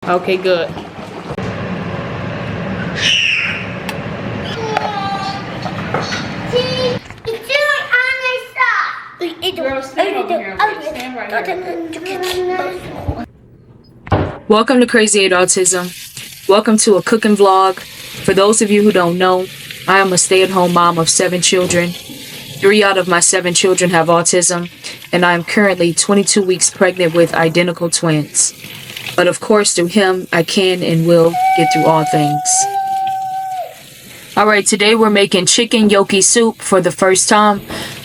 Okay, good. Girl, stand over here. Stand right here. Welcome to Crazy 8 Autism. Welcome to a cooking vlog. For those of you who don't know, I am a stay-at-home mom of 7 children. 3 out of my 7 children have autism, and I am currently 22 weeks pregnant with identical twins. But of course, through him, I can and will get through all things. Alright, today we're making chicken gnocchi soup for the first time.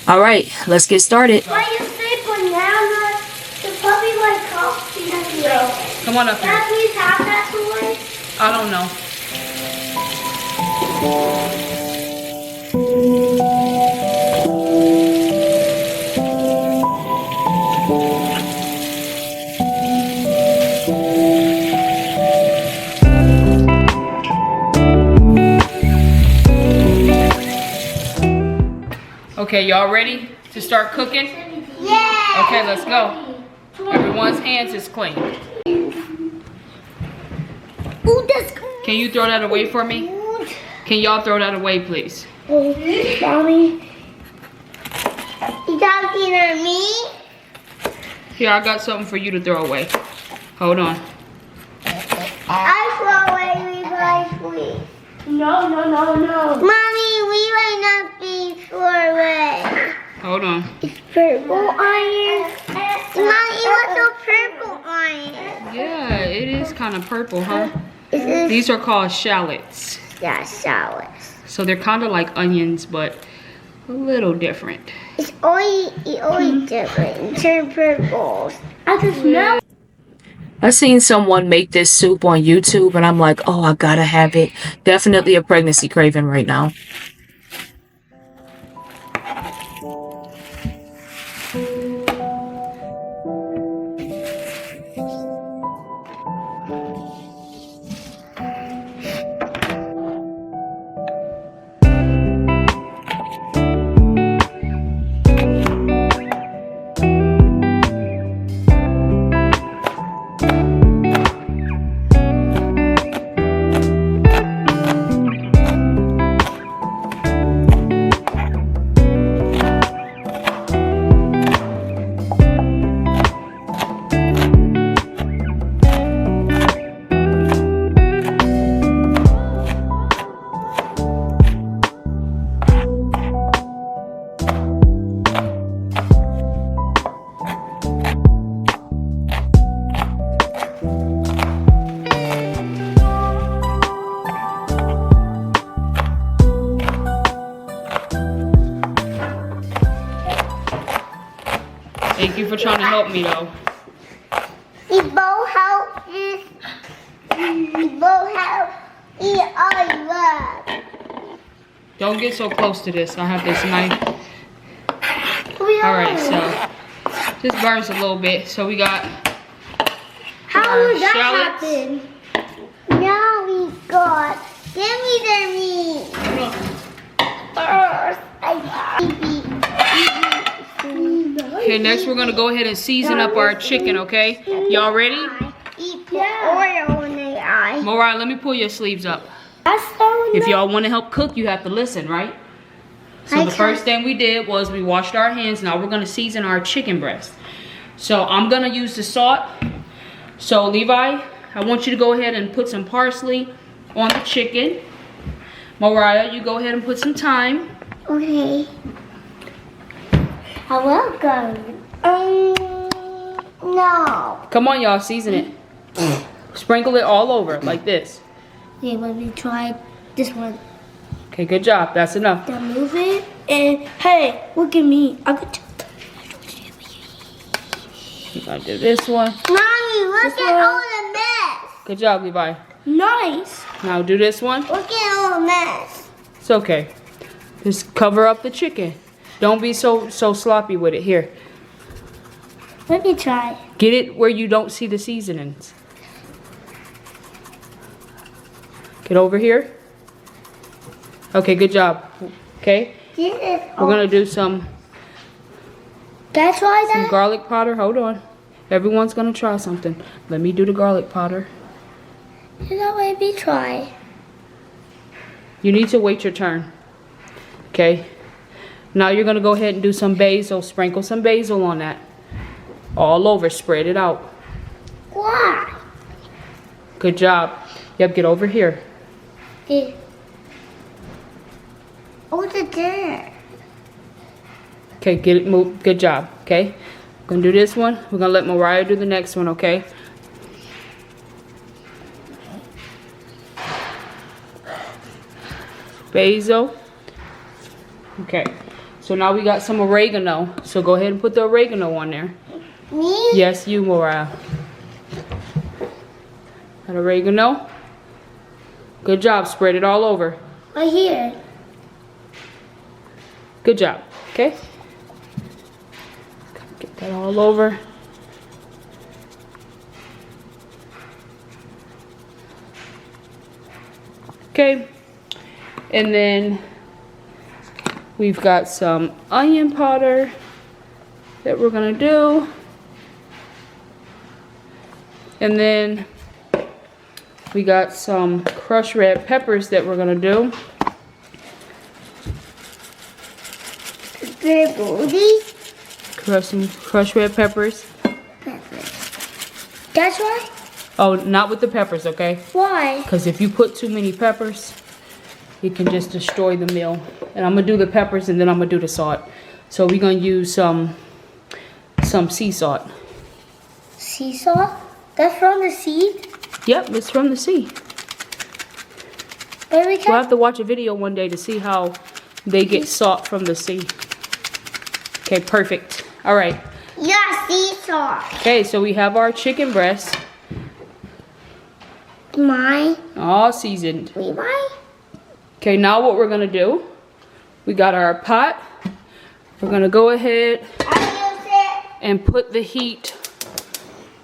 Alright, let's get started. Why you say banana? The puppy like coffee. Come on up here. Can I please have that toy? I don't know. Okay, y'all ready to start cooking? Yeah. Okay, let's go. Everyone's hands is clean. Ooh, that's good. Can you throw that away for me? Can y'all throw that away, please? Mommy. You talking to me? Here, I got something for you to throw away. Hold on. I throw away Levi's, please. No. Mommy, Levi not being thrown away. Hold on. It's purple iron. Mommy, what's a purple iron? Yeah, it is kind of purple, huh? Is this? These are called shallots. Yeah, salads. So they're kind of like onions, but a little different. It's always different. Turn purple. I can smell. I seen someone make this soup on YouTube and I'm like, oh, I gotta have it. Definitely a pregnancy craving right now. Thank you for trying to help me, though. We both help this. We both help eat all love. Don't get so close to this. I have this knife. Alright, so this burns a little bit. So we got How our would that shallots. happen? Now we got. Give me the meat. First, Okay, next we're gonna go ahead and season up our chicken, okay? Y'all ready? Eat oil in the eye. Mariah, let me pull your sleeves up. So If y'all want to help cook, you have to listen, right? So the first thing we did was we washed our hands. Now we're gonna season our chicken breast. So I'm gonna use the salt. So Levi, I want you to go ahead and put some parsley on the chicken. Mariah, you go ahead and put some thyme. Okay. I will go. No. Come on, y'all, season it. Sprinkle it all over like this. Okay, let me try this one. Okay, good job. That's enough. Then move it, and hey, look at me. I could. You gotta do this one. Mommy, look at all the mess. Good job, Levi. Nice. Now do this one. Look at all the mess. It's okay. Just cover up the chicken. Don't be so sloppy with it. Here. Let me try. Get it where you don't see the seasonings. Get over here. Okay, good job. Okay? This is We're gonna do some Can I try that? garlic powder. Hold on. Everyone's gonna try something. Let me do the garlic powder. You know, maybe try. You need to wait your turn. Okay. Now you're gonna go ahead and do some basil. Sprinkle some basil on that. All over. Spread it out. Why? Good job. Yep. Get over here. Yeah. What's it there? Okay. Get it moved. Good job. Okay. We're gonna do this one. We're gonna let Mariah do the next one. Okay. Basil. Okay. So now we got some oregano. So go ahead and put the oregano on there. Me? Yes, you, Mariah. Got oregano. Good job. Spread it all over. Right here. Good job. Okay. Get that all over. Okay. And then we've got some onion powder that we're gonna do. And then we got some crushed red peppers that we're gonna do. Good booty. Some crushed red peppers. That's why? Oh, not with the peppers, okay? Why? Because if you put too many peppers, it can just destroy the meal. And I'm gonna do the peppers and then I'm gonna do the salt. So we're gonna use some sea salt. Sea salt? That's from the sea? Yep, it's from the sea. Where we We'll have to watch a video one day to see how they get salt from the sea. Okay, perfect. All right. Yeah, sea salt. Okay, so we have our chicken breast. Mine. All seasoned. Mine. Okay, now what we're gonna do, we got our pot. We're gonna go ahead and put the heat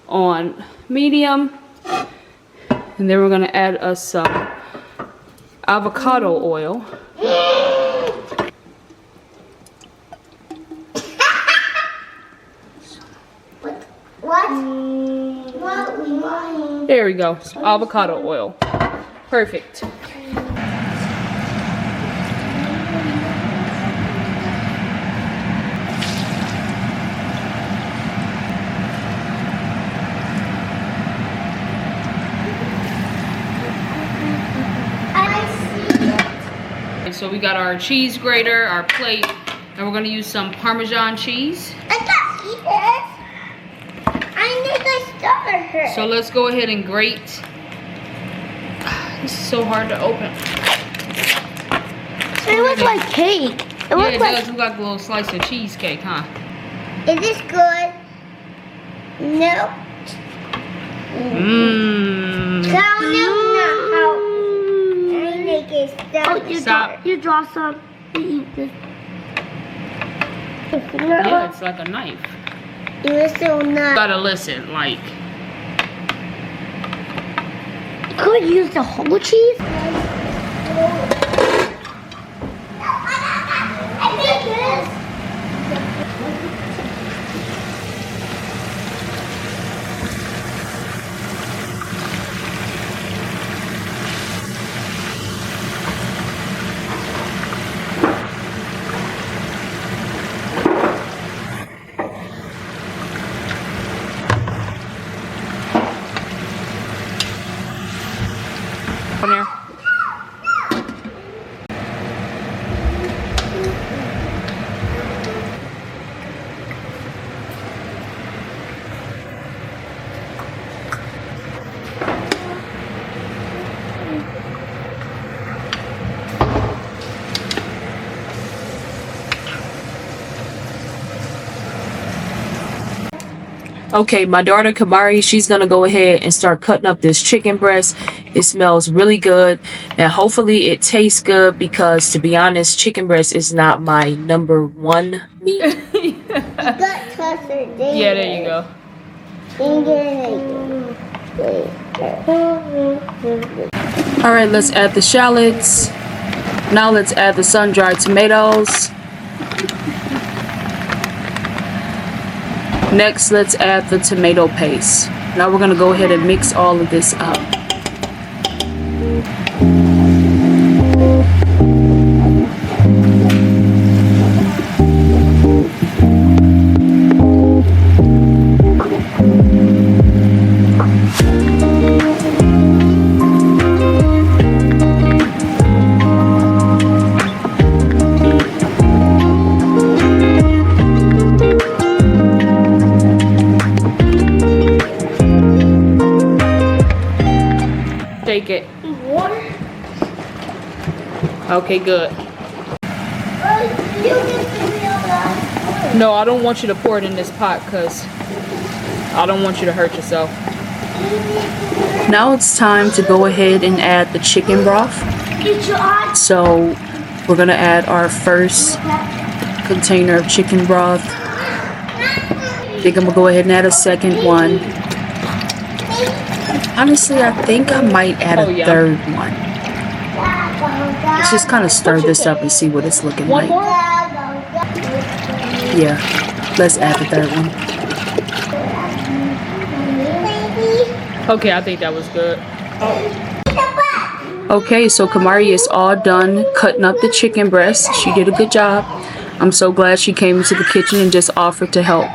on medium. And then we're gonna add us some avocado oil. What? There we go, some avocado oil. Perfect. So we got our cheese grater, our plate, and we're gonna use some Parmesan cheese. I can't eat it. I need to start her. So let's go ahead and grate. This is so hard to open. It looks like cake. Yeah, it does look like a little slice of cheesecake, huh? Is this good? No. Mmm. Cow milk, not how. I make it stop. Stop. You draw some. You eat this. Yeah, it's like a knife. You're so nice. Gotta listen, like. Could we use the whole cheese? I make this. On there. Okay, my daughter Kamari, she's gonna go ahead and start cutting up this chicken breast. It smells really good, and hopefully it tastes good, because to be honest, chicken breast is not my #1 meat. Yeah, there you go. All right, let's add the shallots. Now let's add the sun-dried tomatoes. Next, let's add the tomato paste. Now we're gonna go ahead and mix all of this up. Shake it. Water? Okay, good. You get the real life. No, I don't want you to pour it in this pot because I don't want you to hurt yourself. Now it's time to go ahead and add the chicken broth. Get your eyes. So we're gonna add our first container of chicken broth. I think I'm gonna go ahead and add a second one. Honestly, I think I might add a third one. Let's just kind of stir this up and see what it's looking like. More? Yeah, let's add the third one. Okay, I think that was good. Okay, so Kamari is all done cutting up the chicken breast. She did a good job. I'm so glad she came into the kitchen and just offered to help.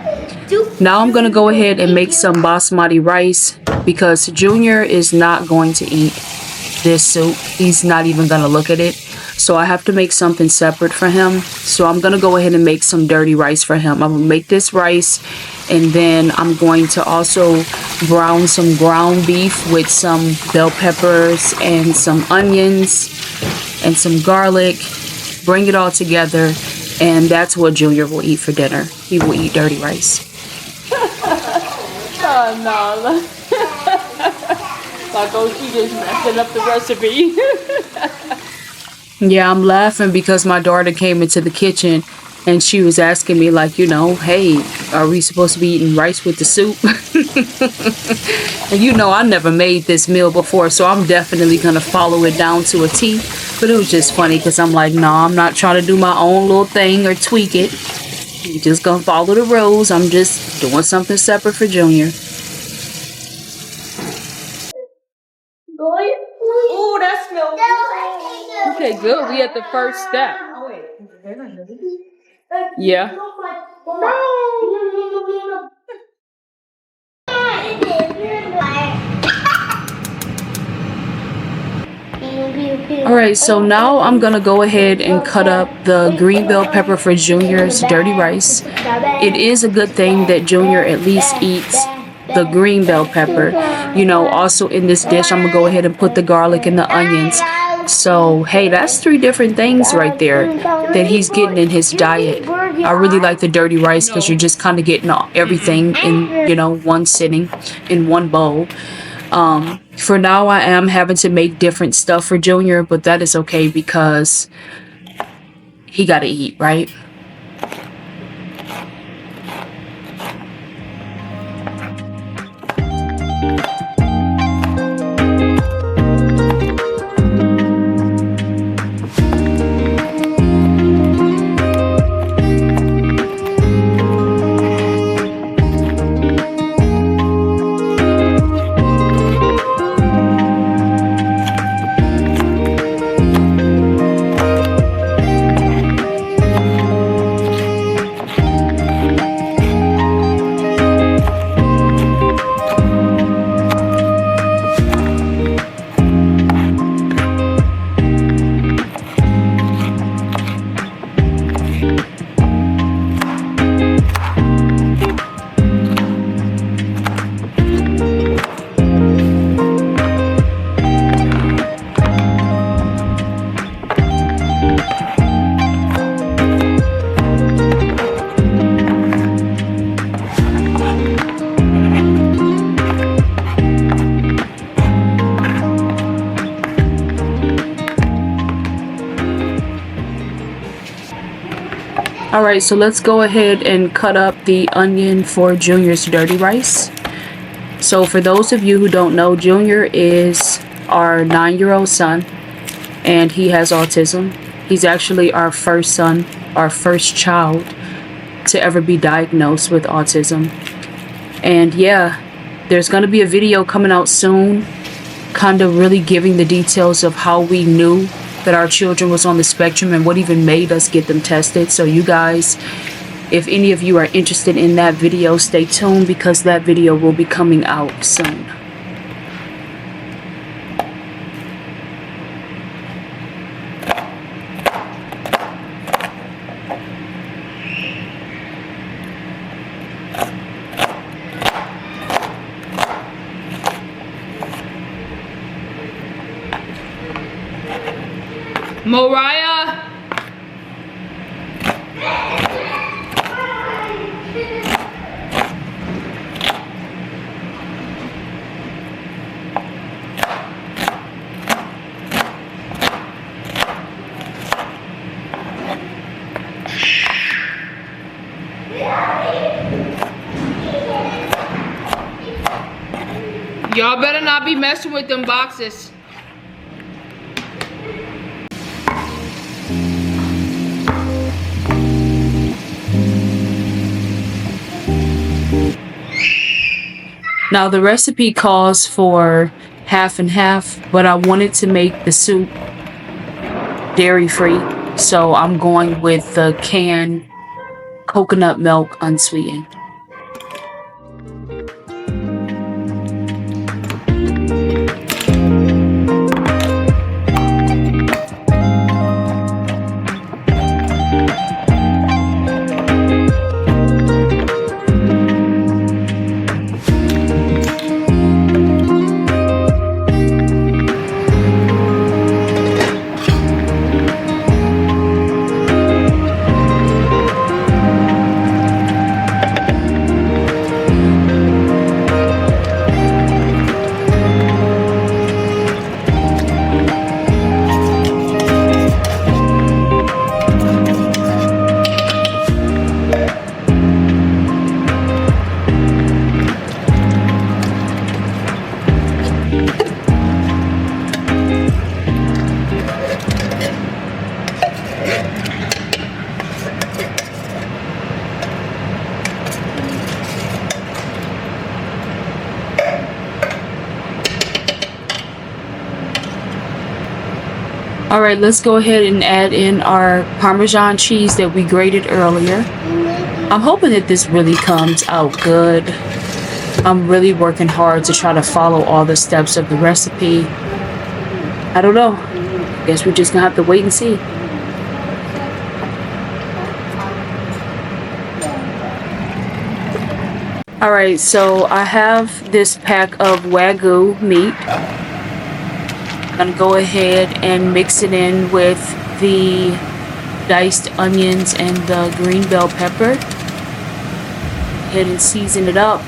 Now I'm gonna go ahead and make some basmati rice because Junior is not going to eat this soup. He's not even gonna look at it. So I have to make something separate for him. So I'm gonna go ahead and make some dirty rice for him. I'm gonna make this rice and then I'm going to also brown some ground beef with some bell peppers and some onions and some garlic. Bring it all together and that's what Junior will eat for dinner. He will eat dirty rice. Oh no. Like, oh, she just messing up the recipe. Yeah, I'm laughing because my daughter came into the kitchen and she was asking me like, you know, hey, are we supposed to be eating rice with the soup? And you know, I never made this meal before, so I'm definitely going to follow it down to a T. But it was just funny because I'm like, no, I'm not trying to do my own little thing or tweak it. You're just going to follow the rules. I'm just doing something separate for Junior. Oh, that smells good. Okay, good. We at the first step. Yeah. Alright, so now I'm gonna go ahead and cut up the green bell pepper for Junior's dirty rice. It is a good thing that Junior at least eats the green bell pepper. You know, also in this dish, I'm gonna go ahead and put the garlic and the onions. So, hey, that's 3 different things right there that he's getting in his diet. I really like the dirty rice because you're just kind of getting everything in, you know, one sitting, in one bowl. For now, I am having to make different stuff for Junior, but that is okay because he gotta eat, right? Alright, so let's go ahead and cut up the onion for Junior's dirty rice. So for those of you who don't know, Junior is our 9-year-old son and he has autism. He's actually our first son, our first child to ever be diagnosed with autism. And yeah, there's going to be a video coming out soon kind of really giving the details of how we knew that our children was on the spectrum and what even made us get them tested. So you guys, if any of you are interested in that video, stay tuned because that video will be coming out soon. Mariah. Y'all better not be messing with them boxes. Now the recipe calls for half and half, but I wanted to make the soup dairy free, so I'm going with the canned coconut milk unsweetened. Alright, let's go ahead and add in our Parmesan cheese that we grated earlier. I'm hoping that this really comes out good. I'm really working hard to try to follow all the steps of the recipe. I don't know. I guess we're just gonna have to wait and see. Alright, so I have this pack of Wagyu meat. I'm gonna go ahead and mix it in with the diced onions and the green bell pepper. Go ahead and season it up.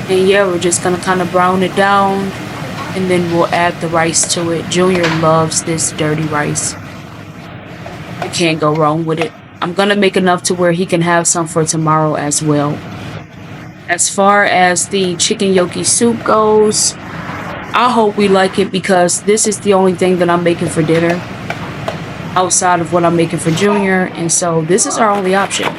And yeah, we're just gonna kind of brown it down, and then we'll add the rice to it. Junior loves this dirty rice. You can't go wrong with it. I'm gonna make enough to where he can have some for tomorrow as well. As far as the chicken gnocchi soup goes, I hope we like it because this is the only thing that I'm making for dinner outside of what I'm making for Junior, and so this is our only option.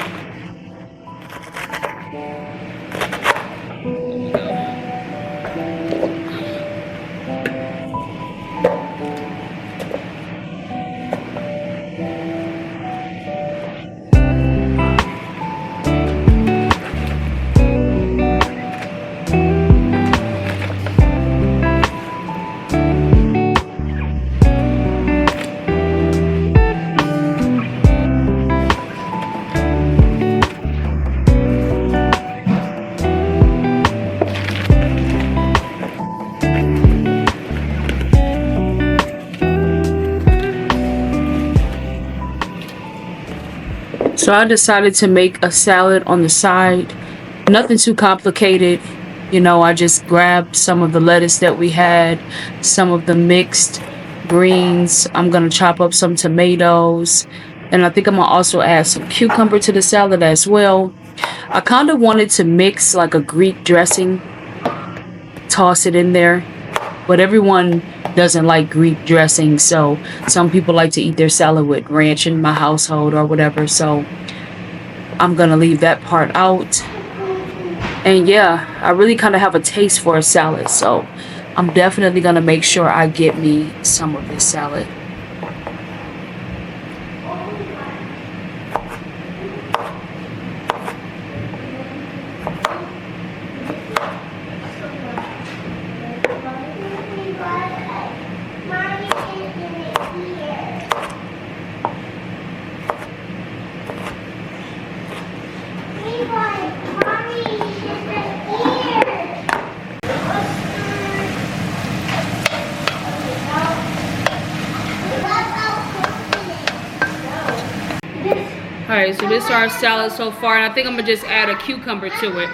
So I decided to make a salad on the side. Nothing too complicated. You know, I just grabbed some of the lettuce that we had, some of the mixed greens. I'm going to chop up some tomatoes. And I think I'm going to also add some cucumber to the salad as well. I kind of wanted to mix like a Greek dressing, toss it in there. But everyone doesn't like Greek dressing, so some people like to eat their salad with ranch in my household or whatever, so I'm gonna leave that part out. And yeah, I really kind of have a taste for a salad, so I'm definitely gonna make sure I get me some of this salad. Alright, so this is our salad so far, and I think I'm gonna just add a cucumber to it.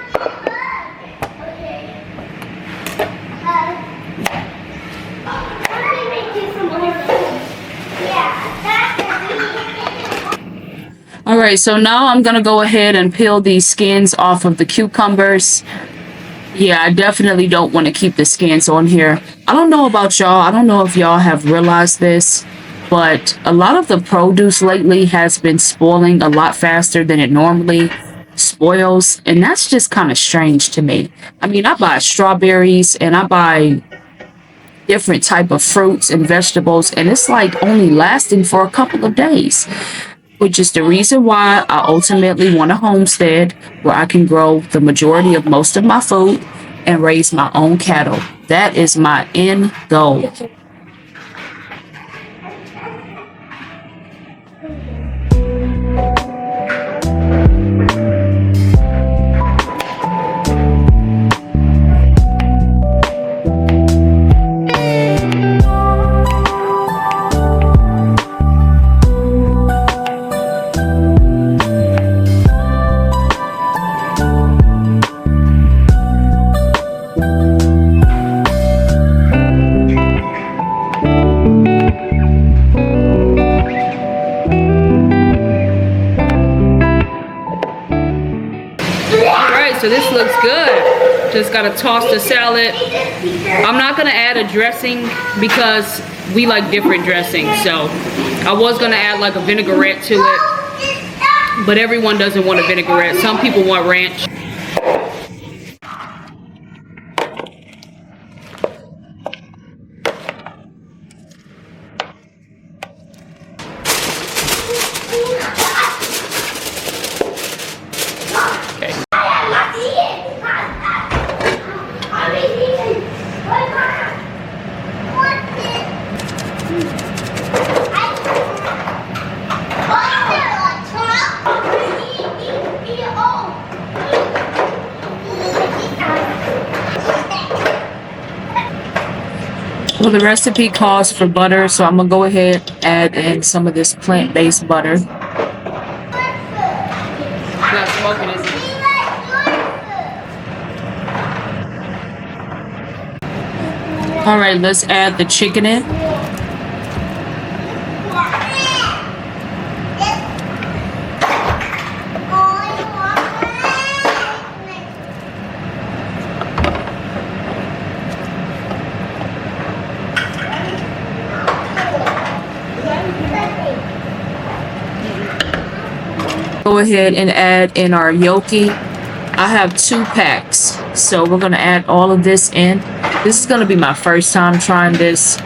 All right, so now I'm gonna go ahead and peel these skins off of the cucumbers. Yeah, I definitely don't want to keep the skins on here. I don't know about y'all. I don't know if y'all have realized this, but a lot of the produce lately has been spoiling a lot faster than it normally spoils, and that's just kind of strange to me. I mean, I buy strawberries and I buy different type of fruits and vegetables, and it's like only lasting for a couple of days, which is the reason why I ultimately want a homestead where I can grow the majority of most of my food and raise my own cattle. That is my end goal. So this looks good. Just gotta toss the salad. I'm not gonna add a dressing because we like different dressings. So I was gonna add like a vinaigrette to it, but everyone doesn't want a vinaigrette. Some people want ranch. Well, the recipe calls for butter, so I'm gonna go ahead and add in some of this plant-based butter. It's not smoking, is it? All right, let's add the chicken in. Go ahead and add in our gnocchi. I have 2 packs, so we're gonna add all of this in. This is gonna be my first time trying this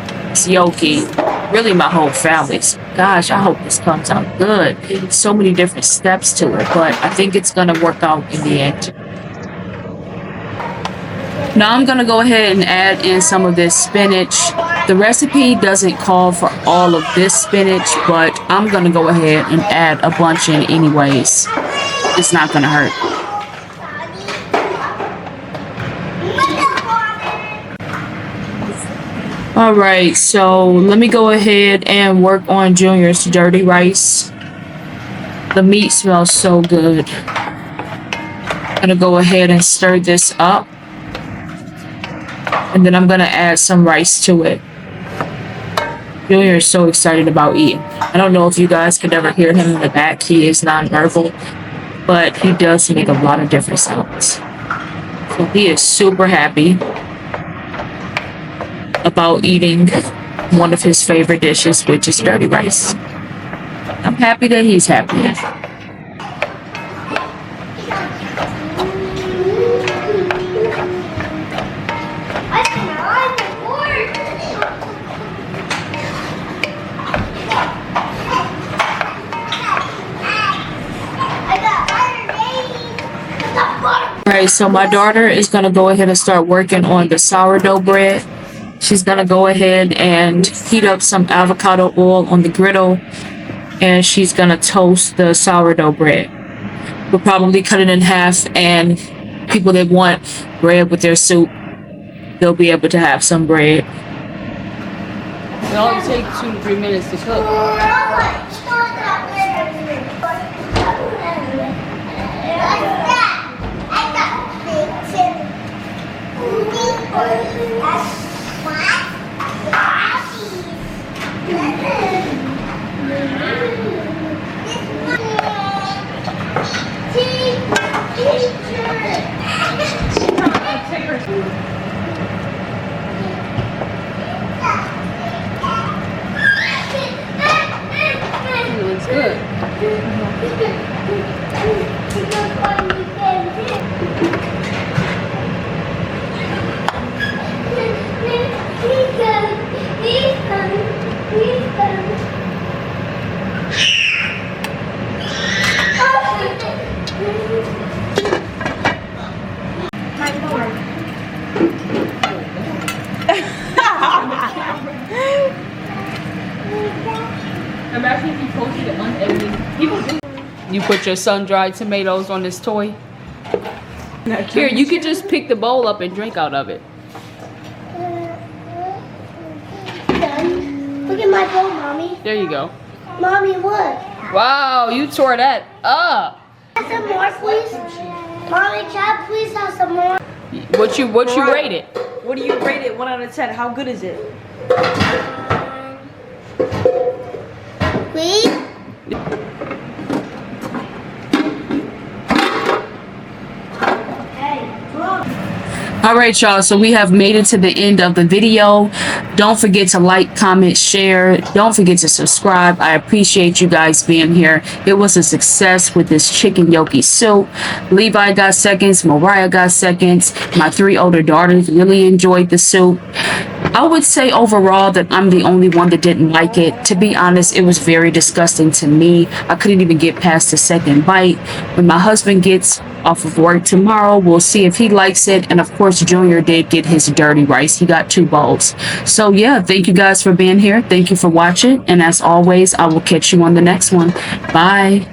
gnocchi. Really, my whole family's. Gosh, I hope this comes out good. So many different steps to it, but I think it's gonna work out in the end. Now I'm gonna go ahead and add in some of this spinach. The recipe doesn't call for all of this spinach, but I'm gonna go ahead and add a bunch in anyways. It's not gonna hurt. All right, so let me go ahead and work on Junior's dirty rice. The meat smells so good. I'm gonna go ahead and stir this up. And then I'm gonna add some rice to it. Junior is so excited about eating. I don't know if you guys could ever hear him in the back. He is nonverbal, but he does make a lot of different sounds. So he is super happy about eating one of his favorite dishes, which is dirty rice. I'm happy that he's happy. right, so my daughter is going to go ahead and start working on the sourdough bread. She's going to go ahead and heat up some avocado oil on the griddle, and she's going to toast the sourdough bread. We'll probably cut it in half, and people that want bread with their soup, they'll be able to have some bread. It only takes 2 to 3 minutes to cook. It looks good. Imagine if you posted it unedited. People do. You put your sun-dried tomatoes on this toy. Here, you could just pick the bowl up and drink out of it. Look at my bowl, Mommy. There you go. Mommy, look. Wow, you tore that up. Have some more, please. Mommy, can I please have some more? What you rate it? What do you rate it? 1 out of 10. How good is it? Please? All right, y'all, so we have made it to the end of the video. Don't forget to like, comment, share. Don't forget to subscribe. I appreciate you guys being here. It was a success with this chicken gnocchi soup. Levi got seconds, Mariah got seconds. My 3 older daughters really enjoyed the soup. I would say overall that I'm the only one that didn't like it. To be honest, it was very disgusting to me. I couldn't even get past the second bite. When my husband gets off of work tomorrow, we'll see if he likes it. And of course, Junior did get his dirty rice. He got 2 bowls. So yeah, thank you guys for being here. Thank you for watching. And as always, I will catch you on the next one. Bye.